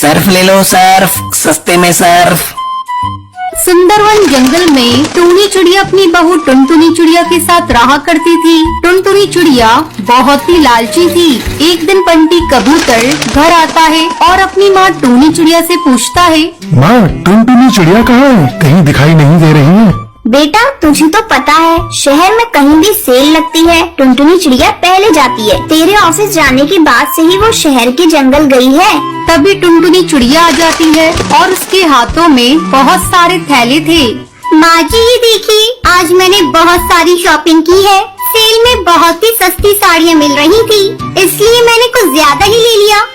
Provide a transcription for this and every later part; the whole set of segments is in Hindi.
सर्फ ले लो सर्फ, सस्ते में सर्फ। सुंदरवन जंगल में टूनी चिड़िया अपनी बहू टुनटुनी चिड़िया के साथ रहा करती थी। टुनटुनी चिड़िया बहुत ही लालची थी। एक दिन बंटी कबूतर घर आता है और अपनी माँ टूनी चिड़िया से पूछता है, माँ टुनटुनी चिड़िया कहाँ है? कहीं दिखाई नहीं दे रही है। बेटा तुझे तो पता है शहर में कहीं भी सेल लगती है, टुनटुनी चिड़िया पहले जाती है। तेरे ऑफिस जाने के बाद से ही वो शहर के जंगल गई है। तभी टुनटुनी चिड़िया आ जाती है और उसके हाथों में बहुत सारे थैले थे। माँ जी ये देखिए, आज मैंने बहुत सारी शॉपिंग की है। सेल में बहुत ही सस्ती साड़ियाँ मिल रही थी, इसलिए मैंने कुछ ज्यादा ही ले लिया।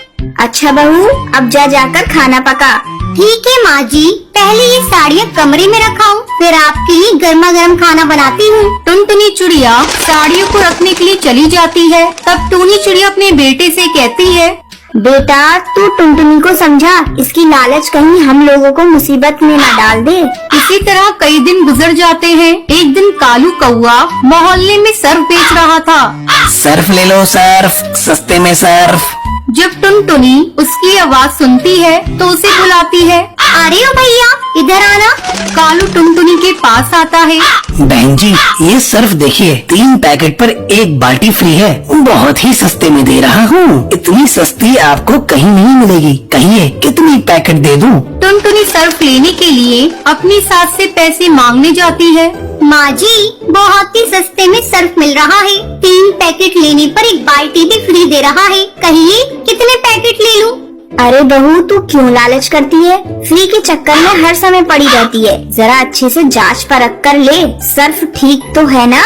अच्छा बहू, अब जाकर खाना पका। ठीक है माँ जी, पहले ये साड़ियाँ कमरे में रखाओ, फिर आपके लिए गर्मा गर्म खाना बनाती हूँ। टुनटुनी चिड़िया साड़ियों को रखने के लिए चली जाती है। तब टूनी चिड़िया अपने बेटे से कहती है, बेटा तू टुनटुनी को समझा, इसकी लालच कहीं हम लोगों को मुसीबत में न डाल दे। इसी तरह कई दिन गुजर जाते हैं। एक दिन कालू कौआ मोहल्ले में सर्फ बेच रहा था। सर्फ ले लो सर्फ, सस्ते में सर्फ। जब टुनटुनी उसकी आवाज सुनती है तो उसे बुलाती है। अरे ओ भैया इधर आना। कालू टुनटुनी के पास आता है। बहन जी ये सर्फ देखिए, 3 पैकेट पर 1 बाल्टी फ्री है। बहुत ही सस्ते में दे रहा हूँ। इतनी सस्ती आपको कहीं नहीं मिलेगी। कहिए कितनी पैकेट दे दूँ? टुनटुनी सर्फ लेने के लिए अपनी सास से पैसे मांगने जाती है। माँ जी बहुत ही सस्ते में सर्फ मिल रहा है, 3 पैकेट लेने पर 1 बाल्टी भी फ्री दे रहा है। कहिए कितने पैकेट ले लूं? अरे बहू तू क्यों लालच करती है? फ्री के चक्कर में हर समय पड़ी रहती है। जरा अच्छे से जांच परख कर ले, सर्फ ठीक तो है ना?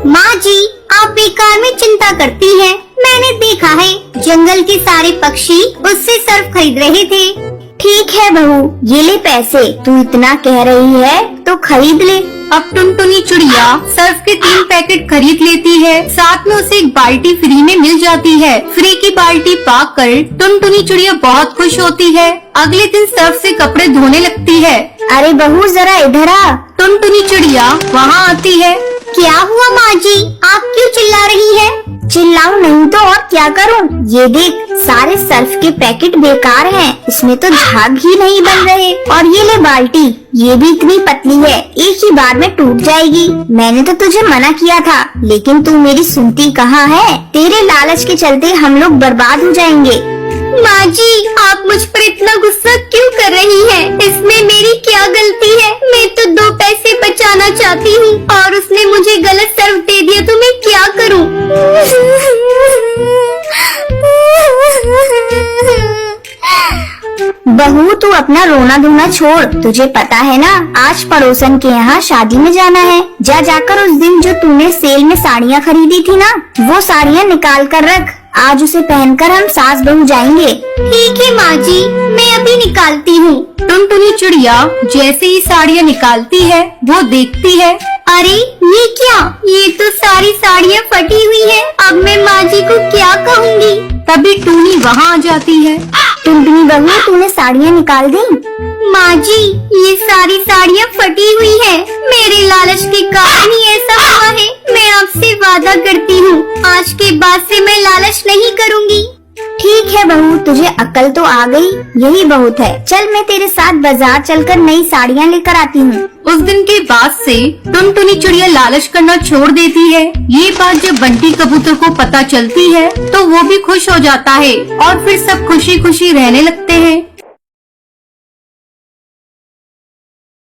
माँ जी आप बेकार में चिंता करती हैं। मैंने देखा है जंगल के सारे पक्षी उससे सर्फ खरीद रहे थे। ठीक है बहू, ये ले पैसे। तू इतना कह रही है तो खरीद ले। अब टुनटुनी चिड़िया सर्फ के 3 पैकेट खरीद लेती है। साथ में उसे 1 बाल्टी फ्री में मिल जाती है। फ्री की बाल्टी पाकर टुनटुनी चिड़िया बहुत खुश होती है। अगले दिन सर्फ से कपड़े धोने लगती है। अरे बहू जरा इधर आ। टुनटुनी चिड़िया वहाँ आती है। क्या हुआ माँ जी, आप क्यों चिल्ला रही हैं? चिल्लाऊं नहीं तो और क्या करूं? ये देख सारे सर्फ के पैकेट बेकार हैं, इसमें तो झाग ही नहीं बन रहे। और ये ले बाल्टी, ये भी इतनी पतली है, एक ही बार में टूट जाएगी। मैंने तो तुझे मना किया था, लेकिन तू मेरी सुनती कहाँ है? तेरे लालच के चलते हम लोग बर्बाद हो जाएंगे। माँ जी आप मुझ पर इतना गुस्सा क्यों कर रही हैं? इसमें मेरी क्या गलती है? मैं तो 2 पैसे बचाना चाहती हूँ और उसने मुझे गलत सर्फ दे दिया तो मैं क्या करूँ? बहू तू अपना रोना धोना छोड़। तुझे पता है ना आज पड़ोसन के यहाँ शादी में जाना है। जाकर उस दिन जो तूने सेल में साड़ियाँ खरीदी थी ना, वो साड़ियाँ निकाल कर रख। आज उसे पहनकर हम सास बहू जाएंगे। ठीक है माँ जी, मैं अभी निकालती हूँ। टुनटुनी चिड़िया जैसे ही साड़ियाँ निकालती है वो देखती है, अरे ये क्या? ये तो सारी साड़ियाँ फटी हुई है। अब मैं माँ जी को क्या कहूँगी? तभी टूनी वहाँ आ जाती है। टुनटुनी बहू तूने साड़ियाँ निकाल दी? माँ जी ये सारी साड़ियाँ फटी हुई है, मेरे लालच के कारण ही ऐसा हुआ है। मैं आपसे वादा करती हूँ आज के बाद से मैं लालच नहीं करूँगी। ठीक है बहू, तुझे अक्ल तो आ गई, यही बहुत है। चल मैं तेरे साथ बाजार चलकर नई साड़ियाँ लेकर आती हूँ। उस दिन के बाद से टुनटुनी चिड़िया लालच करना छोड़ देती है। ये बात जब बंटी कबूतर को पता चलती है तो वो भी खुश हो जाता है और फिर सब खुशी खुशी रहने लगते हैं।